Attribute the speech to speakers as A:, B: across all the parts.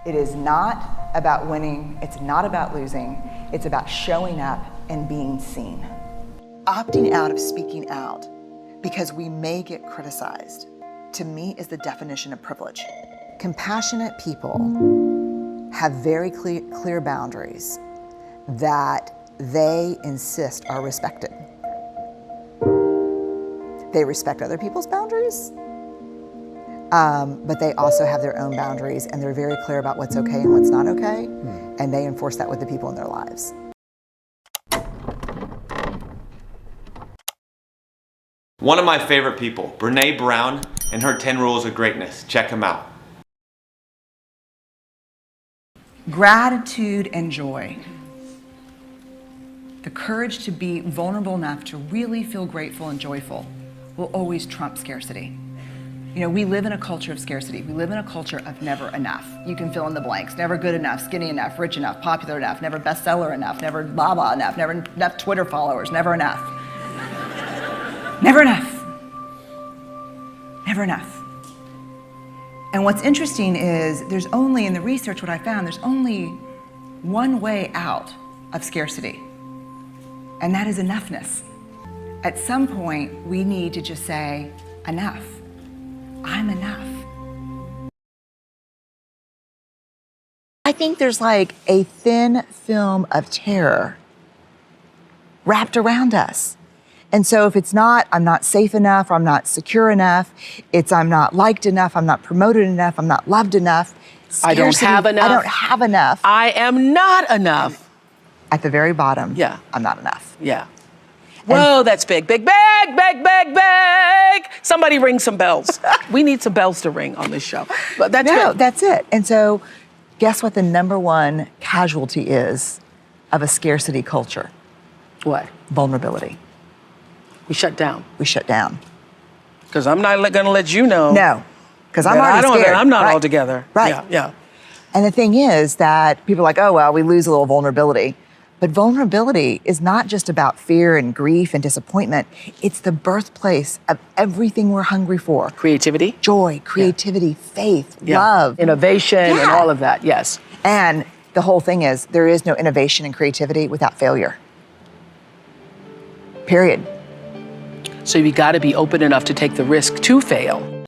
A: It is not about winning, it's not about losing, it's about showing up and being seen. Opting out of speaking out because we may get criticized, to me, is the definition of privilege. Compassionate people have very clear boundaries that they insist are respected. They respect other people's boundaries, but they also have their own boundaries, and they're very clear about what's okay and what's not okay, and they enforce that with the people in their lives.
B: One of my favorite people, Brené Brown, and her 10 Rules of Greatness. Check them out.
A: Gratitude and joy. The courage to be vulnerable enough to really feel grateful and joyful will always trump scarcity. You know, we live in a culture of scarcity. We live in a culture of never enough. You can fill in the blanks. Never good enough, skinny enough, rich enough, popular enough, never bestseller enough, never blah blah enough, never enough Twitter followers, never enough. Never enough. Never enough. And what's interesting is there's only, in the research, what I found, there's only one way out of scarcity, and that is enoughness. At some point, we need to just say, enough. I'm enough. I think there's like a thin film of terror wrapped around us. And so if it's not, I'm not safe enough, or I'm not secure enough, it's I'm not liked enough, I'm not promoted enough, I'm not loved enough. Scarcity,
C: I don't have enough.
A: I don't have enough.
C: I am not enough.
A: At the very bottom,
C: Yeah.
A: I'm not enough.
C: Yeah. Whoa, that's big, big, big, big, big, big. Somebody ring some bells. We need some bells to ring on this show. But that's
A: No,
C: good.
A: that's it. And so guess what the number one casualty is of a scarcity culture?
C: What?
A: Vulnerability.
C: We shut down.
A: We shut down.
C: Because I'm not going to let you know.
A: No, because I'm
C: that
A: already scared.
C: I'm not
A: Right.
C: all together.
A: Right.
C: Yeah, yeah.
A: And the thing is that people are like, oh, well, we lose a little vulnerability. But vulnerability is not just about fear and grief and disappointment. It's the birthplace of everything we're hungry for.
C: Creativity.
A: Joy, creativity, faith,
C: Yeah.
A: love.
C: Innovation and
A: Yeah.
C: all of that, yes.
A: And the whole thing is there is no innovation and creativity without failure. Period.
C: So you got to be open enough to take the risk to fail.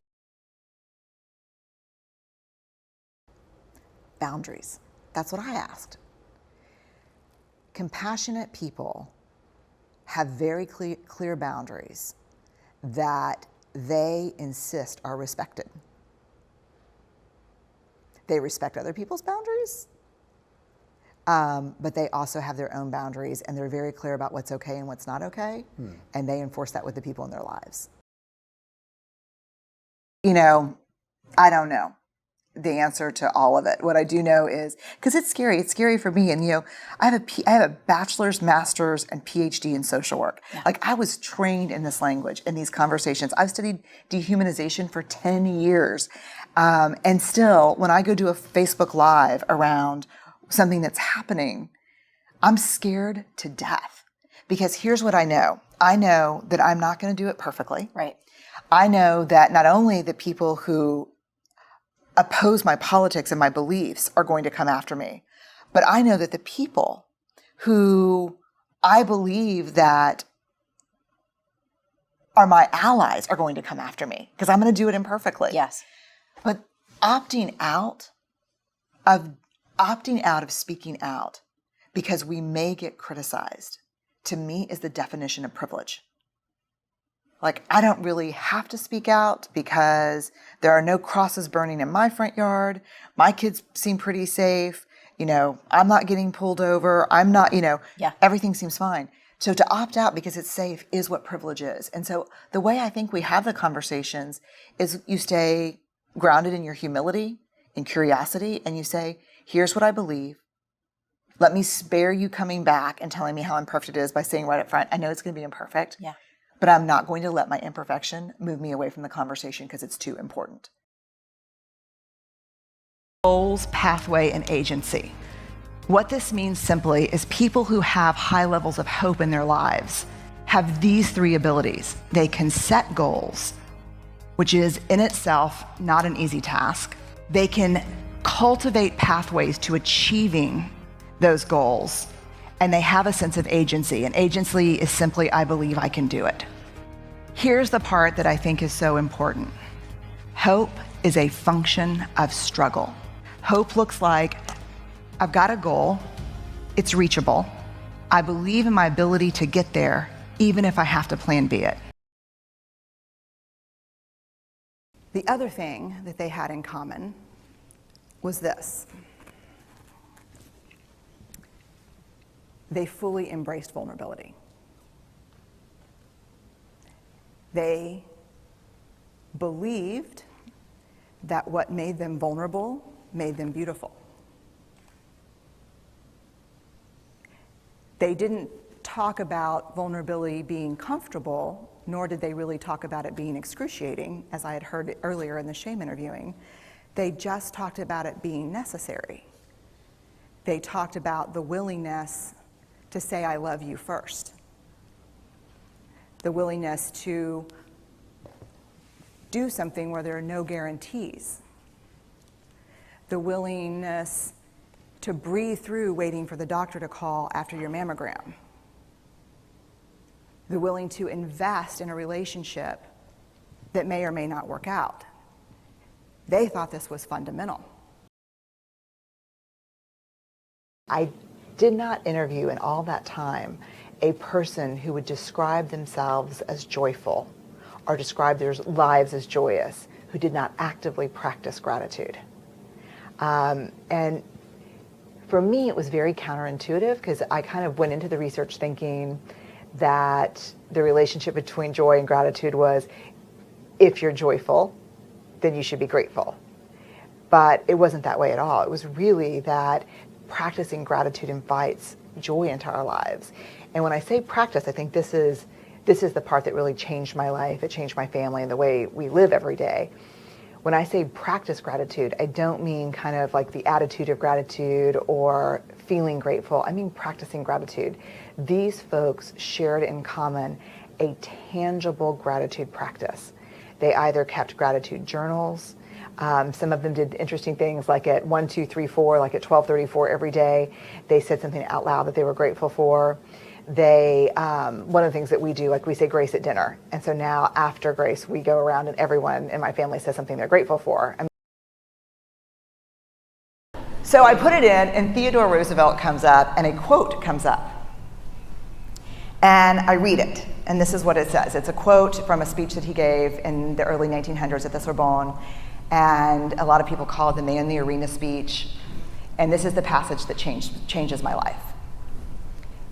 A: Boundaries. That's what I asked. Compassionate people have very clear boundaries that they insist are respected. They respect other people's boundaries, but they also have their own boundaries, and they're very clear about what's okay and what's not okay, and they enforce that with the people in their lives. You know, I don't know the answer to all of it. What I do know is, because it's scary for me, and you know, I have a bachelor's, master's, and PhD in social work. Yeah. Like, I was trained in this language, in these conversations. I've studied dehumanization for 10 years. And still, when I go do a Facebook Live around something that's happening, I'm scared to death. Because here's what I know. I know that I'm not going to do it perfectly.
D: Right.
A: I know that not only the people who oppose my politics and my beliefs are going to come after me, but I know that the people who I believe that are my allies are going to come after me, because I'm going to do it imperfectly.
D: Yes.
A: But opting out of speaking out because we may get criticized, to me, is the definition of privilege. Like, I don't really have to speak out because there are no crosses burning in my front yard. My kids seem pretty safe. You know, I'm not getting pulled over. I'm not, you know, everything seems fine. So to opt out because it's safe is what privilege is. And so the way I think we have the conversations is you stay grounded in your humility and curiosity, and you say, here's what I believe. Let me spare you coming back and telling me how imperfect it is by saying right up front, I know it's going to be imperfect. Yeah. But I'm not going to let my imperfection move me away from the conversation because it's too important. Goals, pathway, and agency. What this means simply is people who have high levels of hope in their lives have these three abilities. They can set goals, which is in itself not an easy task. They can cultivate pathways to achieving those goals, and they have a sense of agency. And agency is simply, I believe I can do it. Here's the part that I think is so important. Hope is a function of struggle. Hope looks like, I've got a goal, it's reachable. I believe in my ability to get there, even if I have to plan B it. The other thing that they had in common was this. They fully embraced vulnerability. They believed that what made them vulnerable made them beautiful. They didn't talk about vulnerability being comfortable, nor did they really talk about it being excruciating, as I had heard earlier in the shame interviewing. They just talked about it being necessary. They talked about the willingness to say, I love you first. The willingness to do something where there are no guarantees. The willingness to breathe through waiting for the doctor to call after your mammogram. The willing to invest in a relationship that may or may not work out. They thought this was fundamental. I did not interview in all that time a person who would describe themselves as joyful or describe their lives as joyous, who did not actively practice gratitude. And for me, it was very counterintuitive because I kind of went into the research thinking that the relationship between joy and gratitude was, if you're joyful, then you should be grateful. But it wasn't that way at all. It was really that practicing gratitude invites joy into our lives. And when I say practice, I think this is the part that really changed my life. It changed my family and the way we live every day. When I say practice gratitude, I don't mean kind of like the attitude of gratitude or feeling grateful. I mean practicing gratitude. These folks shared in common a tangible gratitude practice. They either kept gratitude journals. Some of them did interesting things like at 1, 2, 3, 4, like at 12:34 every day, they said something out loud that they were grateful for. They, one of the things that we do, like we say grace at dinner. And so now after grace, we go around and everyone in my family says something they're grateful for. So I put it in and Theodore Roosevelt comes up and a quote comes up. And I read it, and this is what it says. It's a quote from a speech that he gave in the early 1900s at the Sorbonne, and a lot of people call it the Man in the Arena speech. And this is the passage that changes my life.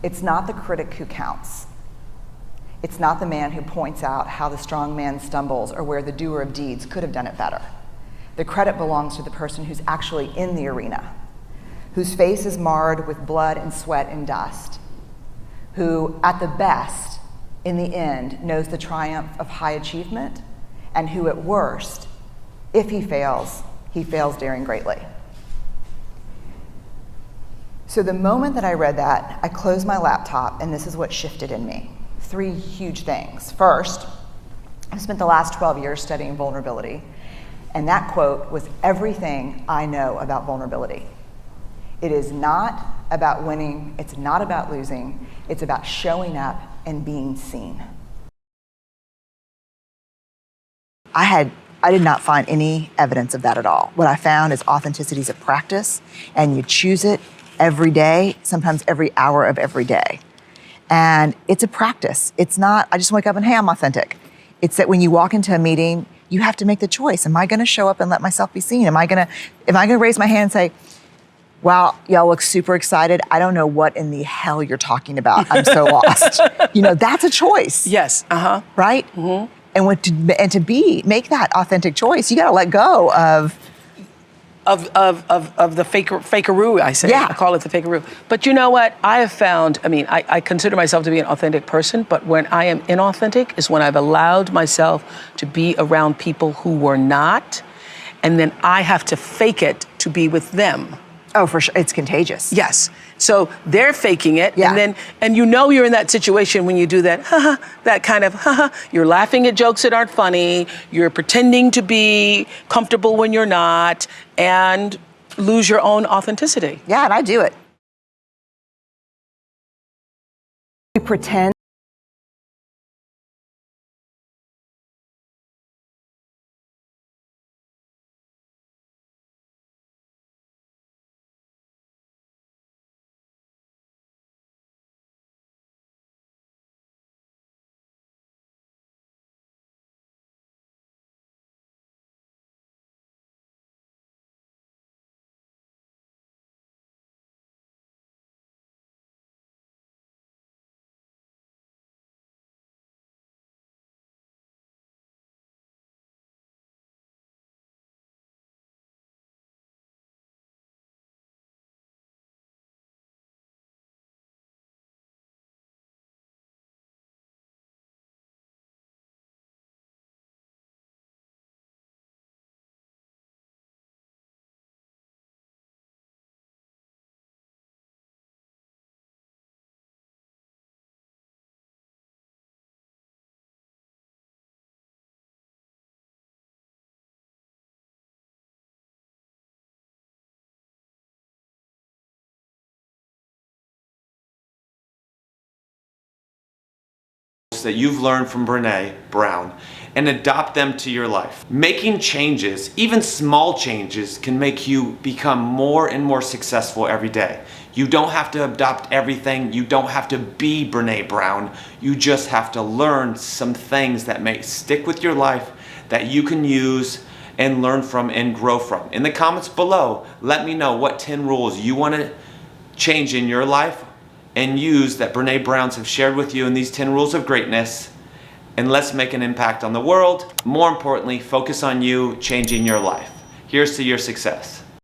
A: It's not the critic who counts. It's not the man who points out how the strong man stumbles or where the doer of deeds could have done it better. The credit belongs to the person who's actually in the arena, whose face is marred with blood and sweat and dust, who at the best, in the end, knows the triumph of high achievement, and who at worst, if he fails daring greatly. So the moment that I read that, I closed my laptop, and this is what shifted in me. 3 huge things. First, I spent the last 12 years studying vulnerability, and that quote was everything I know about vulnerability. It is not about winning, it's not about losing, it's about showing up and being seen. I did not find any evidence of that at all. What I found is authenticity is a practice, and you choose it every day, sometimes every hour of every day. And it's a practice. It's not, I just wake up and, hey, I'm authentic. It's that when you walk into a meeting, you have to make the choice. Am I gonna show up and let myself be seen? Am I gonna raise my hand and say, wow, y'all look super excited. I don't know what in the hell you're talking about. I'm so lost. That's a choice.
C: Yes,
A: Right? Mm-hmm. And to make that authentic choice, you gotta let go of
C: the fakeroo, I say.
A: Yeah.
C: I call it the fakeroo. But you know what? I have found, I consider myself to be an authentic person, but when I am inauthentic is when I've allowed myself to be around people who were not, and then I have to fake it to be with them.
A: Oh, for sure. It's contagious.
C: Yes. So they're faking it,
A: Yeah.
C: and you're in that situation when you do that, that kind of, you're laughing at jokes that aren't funny, you're pretending to be comfortable when you're not, and lose your own authenticity.
A: Yeah, and I do it. We pretend.
B: That you've learned from Brené Brown and adopt them to your life. Making changes, even small changes, can make you become more and more successful every day. You don't have to adopt everything. You don't have to be Brené Brown. You just have to learn some things that may stick with your life that you can use and learn from and grow from. In the comments below, let me know what 10 rules you want to change in your life and use that Brené Browns have shared with you in these 10 rules of greatness, and let's make an impact on the world. More importantly, focus on you changing your life. Here's to your success.